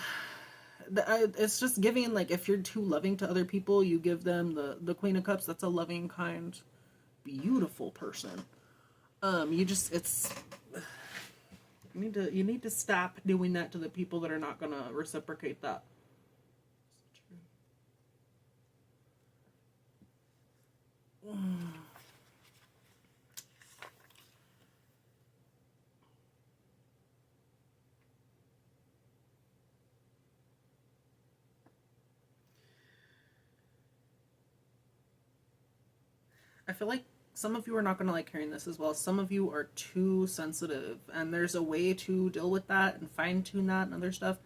It's just giving, like, if you're too loving to other people, you give them the Queen of Cups. That's a loving, kind, beautiful person. You just, it's, you need to stop doing that to the people that are not gonna reciprocate that. I feel like some of you are not going to like hearing this as well. Some of you are too sensitive, and there's a way to deal with that and fine tune that and other stuff.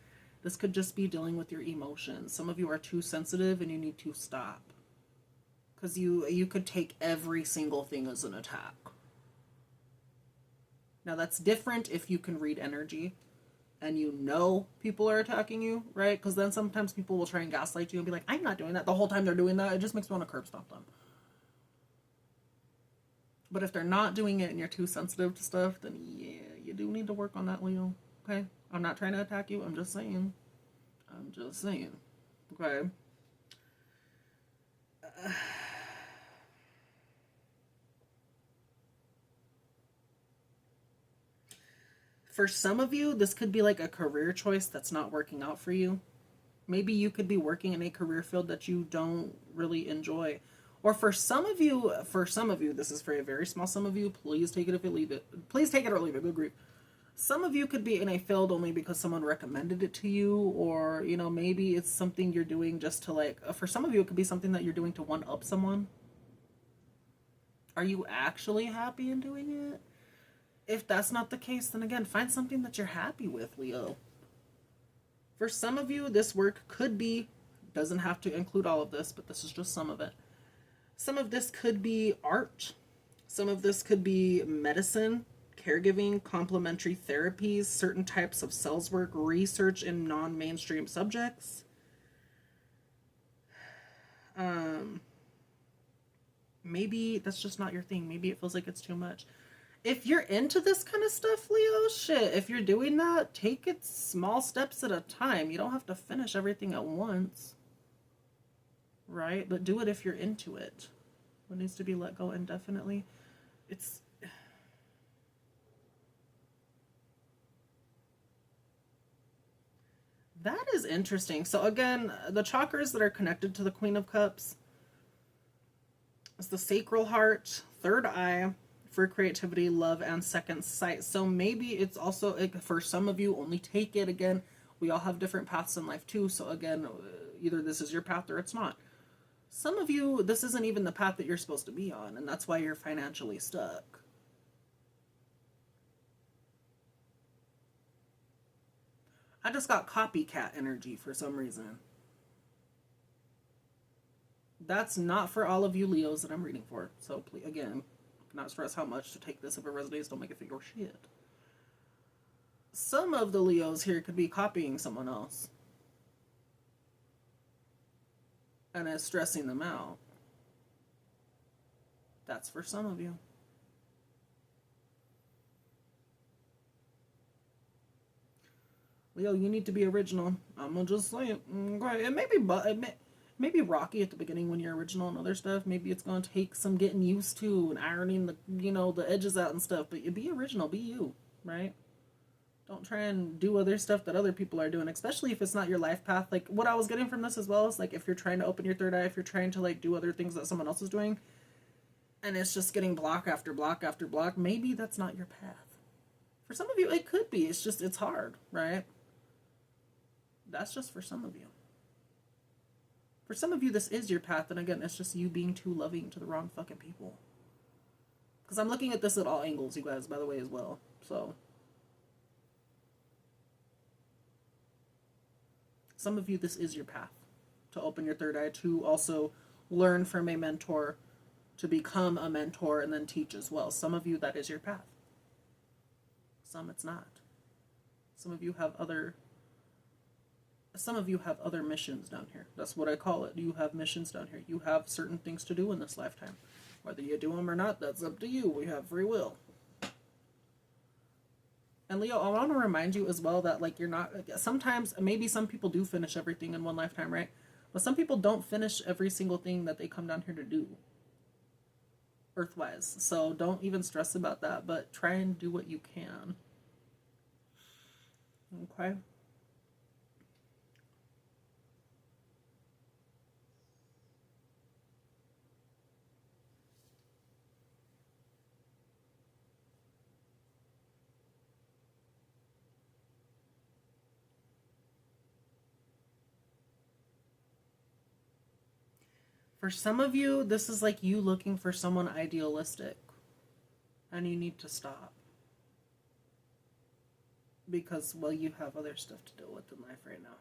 This could just be dealing with your emotions. Some of you are too sensitive, and you need to stop, because you could take every single thing as an attack. Now that's different if you can read energy and you know people are attacking you, right? Because then sometimes people will try and gaslight you and be like, I'm not doing that. The whole time they're doing that, it just makes me want to curb stop them. But if they're not doing it and you're too sensitive to stuff, then yeah, you do need to work on that, Leo. Okay? I'm not trying to attack you. I'm just saying. I'm just saying. Okay? For some of you, this could be like a career choice that's not working out for you. Maybe you could be working in a career field that you don't really enjoy. Or for some of you, this is for a very small sum of you, please take it if you leave it. Please take it or leave it, good grief. Some of you could be in a field only because someone recommended it to you, or, you know, maybe it's something you're doing just to, like, for some of you, it could be something that you're doing to one-up someone. Are you actually happy in doing it? If that's not the case, then again, find something that you're happy with, Leo. For some of you, this work could be, doesn't have to include all of this, but this is just some of it. Some of this could be art. Some of this could be medicine, caregiving, complementary therapies, certain types of sales work, research in non-mainstream subjects. Maybe that's just not your thing. Maybe it feels like it's too much. If you're into this kind of stuff, Leo, shit, if you're doing that, take it small steps at a time. You don't have to finish everything at once. Right? But do it if you're into it. What needs to be let go indefinitely? It's... That is interesting. So again, the chakras that are connected to the Queen of Cups is the sacral heart, third eye, for creativity, love, and second sight. So maybe it's also, like, for some of you, only take it. Again, we all have different paths in life too. So again, either this is your path or it's not. Some of you, this isn't even the path that you're supposed to be on, and that's why you're financially stuck. I just got copycat energy for some reason. That's not for all of you Leos that I'm reading for. So please, again, not stress how much to take this. If it resonates, don't make it for your shit. Some of the Leos here could be copying someone else. And it's stressing them out. That's for some of you. Leo, you need to be original. I'm gonna just say it. Okay. It may be rocky at the beginning when you're original and other stuff. Maybe it's gonna take some getting used to and ironing the edges out and stuff. But you be original, be you, right? Don't try and do other stuff that other people are doing, especially if it's not your life path. Like, what I was getting from this as well is, like, if you're trying to open your third eye, if you're trying to, like, do other things that someone else is doing, and it's just getting block after block after block, maybe that's not your path. For some of you, it could be. It's just, it's hard, right? That's just for some of you. For some of you, this is your path, and again, it's just you being too loving to the wrong fucking people. Because I'm looking at this at all angles, you guys, by the way, as well. So... some of you, this is your path to open your third eye, to also learn from a mentor to become a mentor and then teach as well. Some of you, that is your path. Some it's not. Some of you have other missions down here. That's what I call it. You have missions down here. You have certain things to do in this lifetime. Whether you do them or not, that's up to you. We have free will. And Leo, I want to remind you as well that, like, you're not, sometimes, maybe some people do finish everything in one lifetime, right? But some people don't finish every single thing that they come down here to do, Earthwise. So don't even stress about that, but try and do what you can. Okay? For some of you, this is like you looking for someone idealistic. And you need to stop. Because, well, you have other stuff to deal with in life right now.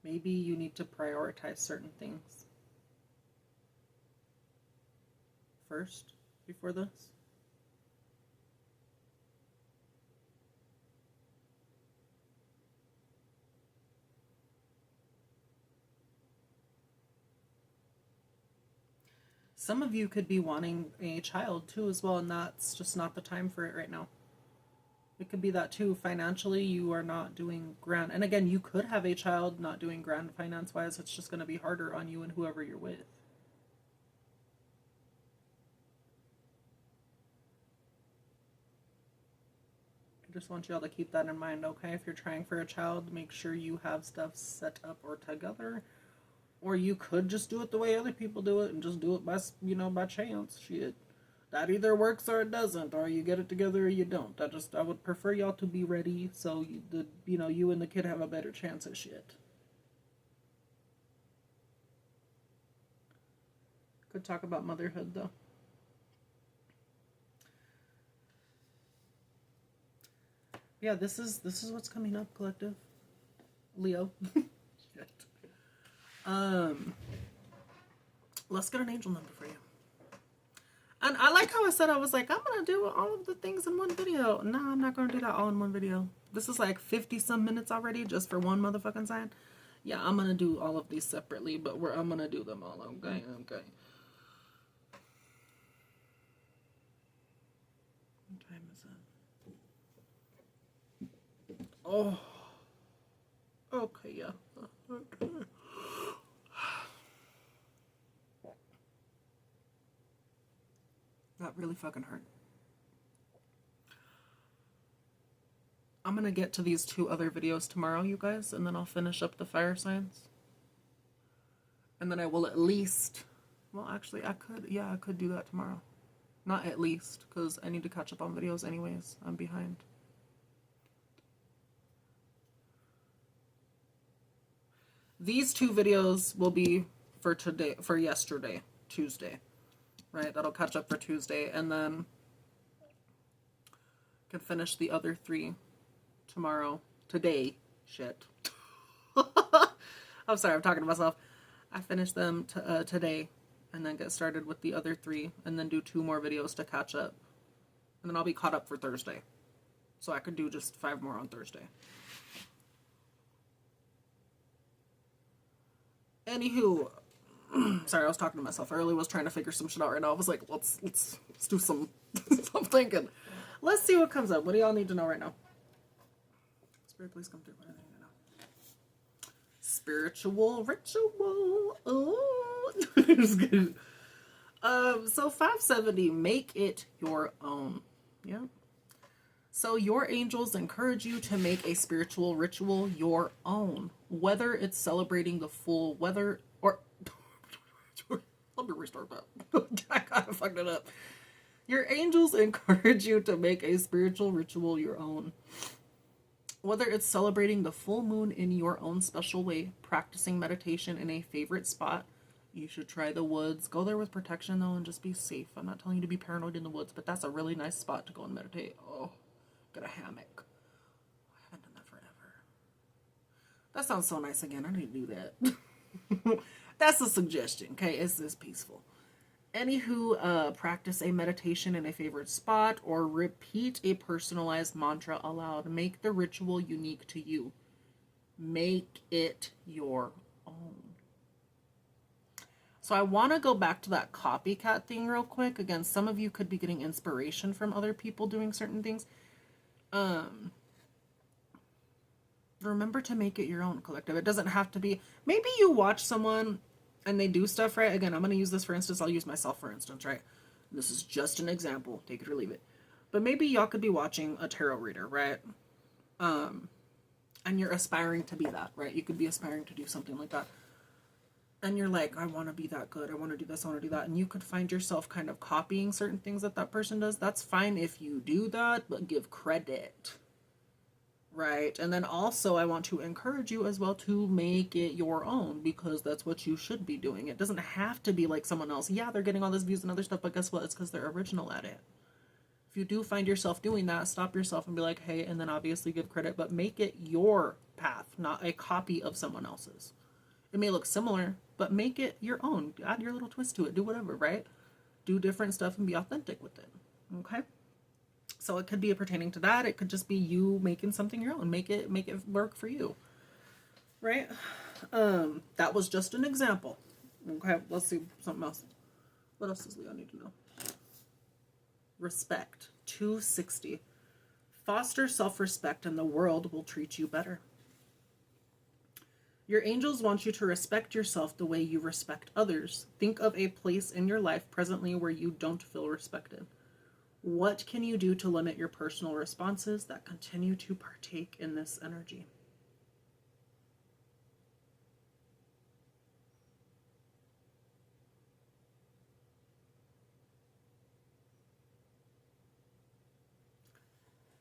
Maybe you need to prioritize certain things first before this. Some of you could be wanting a child too as well, and that's just not the time for it right now. It could be that too. Financially, you are not doing grand. And again, you could have a child not doing grand finance-wise. It's just going to be harder on you and whoever you're with. I just want y'all to keep that in mind, okay? If you're trying for a child, make sure you have stuff set up or together. Or you could just do it the way other people do it and just do it by, by chance. Shit. That either works or it doesn't, or you get it together or you don't. I would prefer y'all to be ready so you and the kid have a better chance at shit. Could talk about motherhood though. Yeah, this is what's coming up, collective. Leo. Shit. Let's get an angel number for you. And I like how I said, I was like, I'm going to do all of the things in one video. No, I'm not going to do that all in one video. This is like 50 some minutes already just for one motherfucking sign. Yeah, I'm going to do all of these separately, but I'm going to do them all. Okay. What time is it? Oh. Okay, yeah. Okay. That really fucking hurt. I'm gonna get to these 2 other videos tomorrow, you guys, and then I'll finish up the fire signs. And then I will at least, well, actually, I could do that tomorrow. Not at least, because I need to catch up on videos anyways. I'm behind. These 2 videos will be for yesterday, Tuesday. Right, that'll catch up for Tuesday, and then can finish the other 3 tomorrow. Today. Shit. I'm sorry, I'm talking to myself. I finish them today, and then get started with the other 3, and then do 2 more videos to catch up. And then I'll be caught up for Thursday. So I could do just 5 more on Thursday. Anywho, sorry, I was talking to myself earlier. I was trying to figure some shit out right now. I was like, let's do some I'm thinking. Let's see what comes up. What do y'all need to know right now? Spirit, please come through. What do I need to know? Spiritual ritual. Oh, just kidding. So 570, make it your own. Yeah. So your angels encourage you to make a spiritual ritual your own, whether it's celebrating the full weather or. Let me restart that. I kind of fucked it up. Your angels encourage you to make a spiritual ritual your own. Whether it's celebrating the full moon in your own special way, practicing meditation in a favorite spot, you should try the woods. Go there with protection though and just be safe. I'm not telling you to be paranoid in the woods, but that's a really nice spot to go and meditate. Oh, get a hammock. I haven't done that forever. That sounds so nice again. I need to do that. That's a suggestion, okay? It's this peaceful. Anywho, practice a meditation in a favorite spot or repeat a personalized mantra aloud. Make the ritual unique to you. Make it your own. So I want to go back to that copycat thing real quick. Again, some of you could be getting inspiration from other people doing certain things. Remember to make it your own, collective. It doesn't have to be, maybe you watch someone and they do stuff right. Again, I'm going to use this for instance. I'll use myself for instance, right? This is just an example. Take it or leave it. But maybe y'all could be watching a tarot reader, right? And you're aspiring to be that, right? You could be aspiring to do something like that. And you're like, I want to be that good. I want to do this. I want to do that. And you could find yourself kind of copying certain things that that person does. That's fine if you do that, but give credit. Right. And then also I want to encourage you as well to make it your own, because that's what you should be doing. It doesn't have to be like someone else. Yeah, they're getting all this views and other stuff, but guess what? It's because they're original at it. If you do find yourself doing that, stop yourself and be like, hey, and then obviously give credit, but make it your path, not a copy of someone else's. It may look similar, but make it your own. Add your little twist to it. Do whatever, right? Do different stuff and be authentic with it. Okay? So it could be pertaining to that. It could just be you making something your own. Make it work for you. Right? That was just an example. Okay, let's see something else. What else does Leo need to know? Respect. 260. Foster self-respect and the world will treat you better. Your angels want you to respect yourself the way you respect others. Think of a place in your life presently where you don't feel respected. What can you do to limit your personal responses that continue to partake in this energy?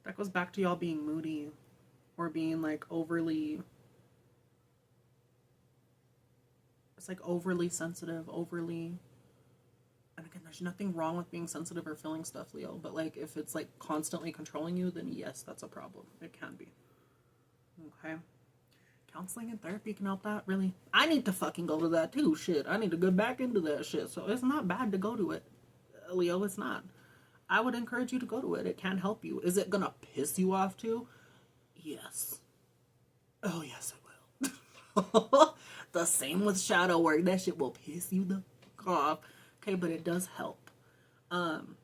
That goes back to y'all being moody or being like overly, it's like overly sensitive, overly, and again, there's nothing wrong with being sensitive or feeling stuff, Leo, but like if it's like constantly controlling you, then yes, that's a problem. It can be. Okay. Counseling and therapy can help that, really. I need to fucking go to that too, shit. I need to get back into that shit. So it's not bad to go to it, Leo, it's not. I would encourage you to go to it. It can help you. Is it gonna piss you off too? Yes. Oh, yes, it will. The same with shadow work. That shit will piss you the fuck off. Okay, but it does help. From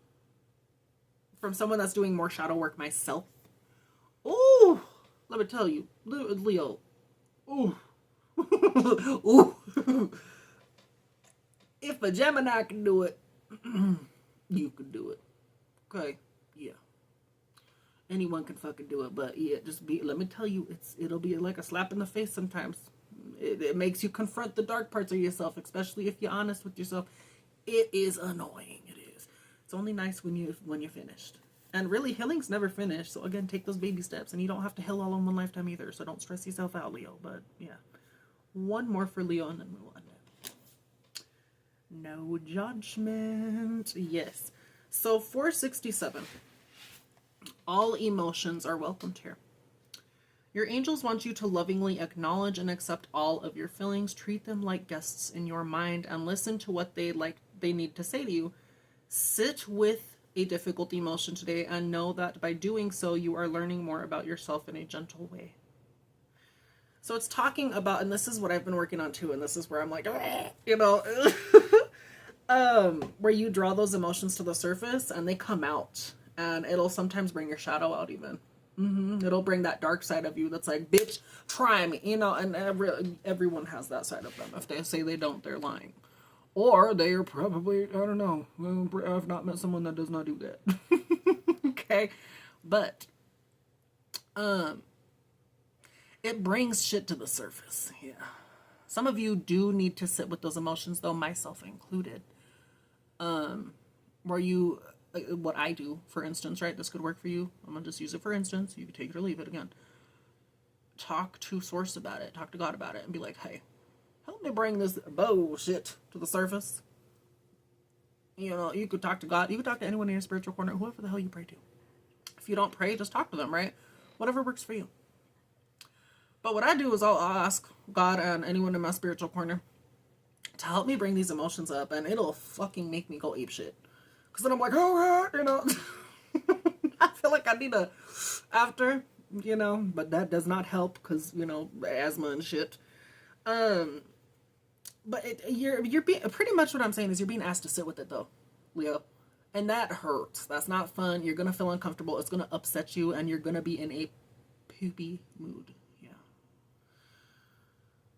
someone that's doing more shadow work myself. Ooh, let me tell you, Leo. Ooh. Ooh. If a Gemini can do it, you can do it. Okay, yeah. Anyone can fucking do it, but yeah, let me tell you, it'll be like a slap in the face sometimes. It makes you confront the dark parts of yourself, especially if you're honest with yourself. It is annoying. It is. It's only nice when you're finished. And really, healing's never finished. So again, take those baby steps, and you don't have to heal all in one lifetime either. So don't stress yourself out, Leo. But yeah, one more for Leo, and then we'll end it. No judgment. Yes. So 467. All emotions are welcomed here. Your angels want you to lovingly acknowledge and accept all of your feelings. Treat them like guests in your mind and listen to what they need to say to you. Sit with a difficult emotion today and know that by doing so, you are learning more about yourself in a gentle way. So it's talking about, and this is what I've been working on too, and this is where I'm like, you know, where you draw those emotions to the surface and they come out, and it'll sometimes bring your shadow out even. It'll bring that dark side of you that's like, bitch, try me, you know, and everyone has that side of them. If they say they don't, they're lying. Or they are probably, I don't know, I've not met someone that does not do that. Okay? But, it brings shit to the surface, yeah. Some of you do need to sit with those emotions, though, myself included. Where you, what I do, for instance, right? This could work for you. I'm going to just use it for instance. You can take it or leave it again. Talk to Source about it. Talk to God about it and be like, hey, help me bring this bullshit to the surface. You know, you could talk to God. You could talk to anyone in your spiritual corner, whoever the hell you pray to. If you don't pray, just talk to them, right? Whatever works for you. But what I do is I'll ask God and anyone in my spiritual corner, to help me bring these emotions up, and it'll fucking make me go apeshit. Because then I'm like, oh, you know, I feel like I need a after, you know, but that does not help because, you know, asthma and shit. But you're being, pretty much what I'm saying is you're being asked to sit with it though, Leo. And that hurts. That's not fun. You're going to feel uncomfortable. It's going to upset you, and you're going to be in a poopy mood. Yeah.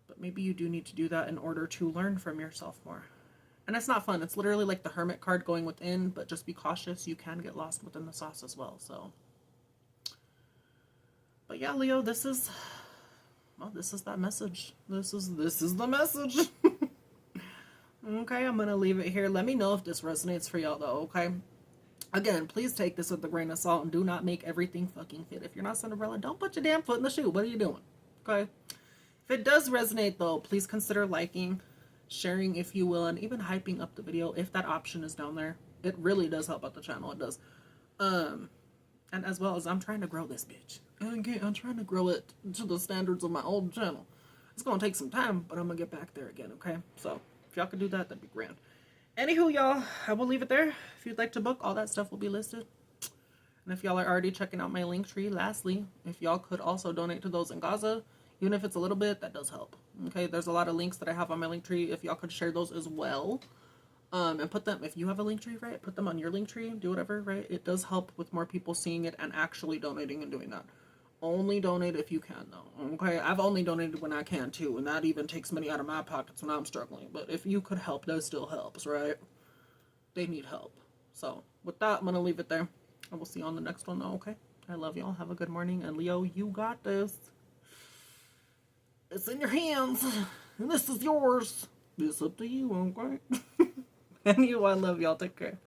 But maybe you do need to do that in order to learn from yourself more. And it's not fun. It's literally like the hermit card going within, but just be cautious. You can get lost within the sauce as well, so. But yeah, Leo, this is that message. This is the message. Okay, I'm going to leave it here. Let me know if this resonates for y'all, though, okay? Again, please take this with a grain of salt and do not make everything fucking fit. If you're not Cinderella, don't put your damn foot in the shoe. What are you doing? Okay? If it does resonate, though, please consider liking, sharing, if you will, and even hyping up the video if that option is down there. It really does help out the channel. It does. And as well as I'm trying to grow this bitch. Again, I'm trying to grow it to the standards of my old channel. It's going to take some time, but I'm going to get back there again, okay? So, if y'all could do that, that'd be grand. Anywho, y'all, I will leave it there. If you'd like to book, all that stuff will be listed. And if y'all are already checking out my Linktree, lastly, if y'all could also donate to those in Gaza, even if it's a little bit, that does help. Okay, there's a lot of links that I have on my Linktree. If y'all could share those as well. And put them, if you have a Linktree, right, put them on your Linktree, do whatever, right? It does help with more people seeing it and actually donating and doing that. Only donate if you can, though. Okay, I've only donated when I can, too, and that even takes money out of my pockets when I'm struggling. But if you could help, that still helps, right? They need help. So, with that, I'm going to leave it there. I will see you on the next one, though, okay? I love y'all. Have a good morning. And, Leo, you got this. It's in your hands. And this is yours. It's up to you, okay? And you, I love y'all. Take care.